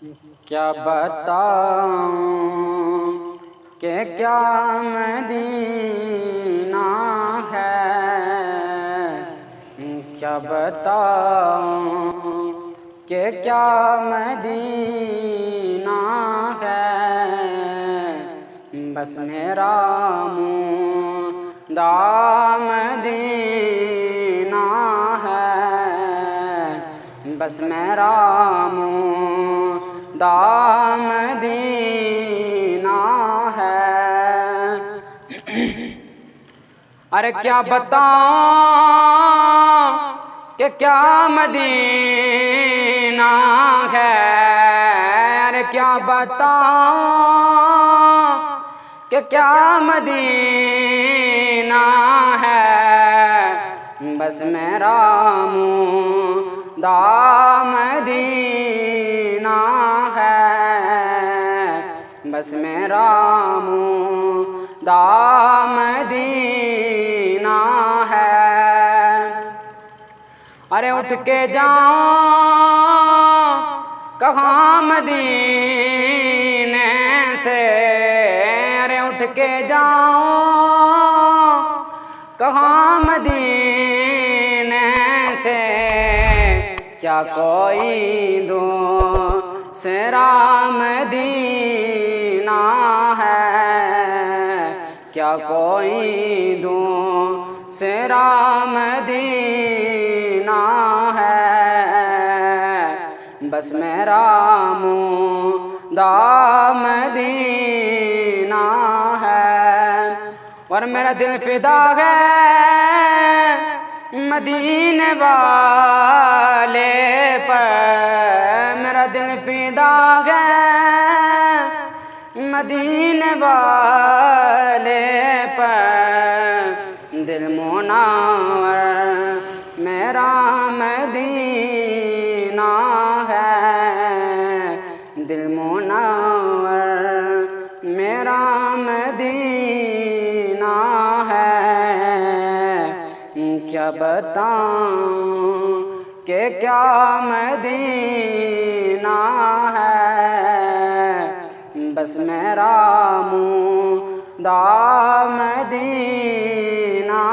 क्या बताऊं कि क्या मदीना है, क्या बताऊं कि क्या मदीना है। बस मेरा मुँह मदीना है, बस मेरा मुँह मदीना है। अरे क्या बताऊं कि क्या मदीना है, अरे क्या बताऊं कि क्या मदीना है। बस मेरा मुँह मदीना है, बस मेरा मुँह मदीना है। अरे उठ के जाऊं कहाँ मदीने से, अरे उठ के जाऊं कहाँ मदीने से। क्या कोई दूसरा मदीना है, क्या कोई दूसरा मदीना है। बस मेरा मुँह मदीना है। और मेरा दिल फिदा है मदीने वाले पर, मेरा दिल फिदा है मदीने वाले पर। दिल मुनव्वर मेरा मदीना है, दिल मुनव्वर मेरा मदीना है। क्या बताऊं कि क्या मदीना है। बस मेरा मुँह मदीना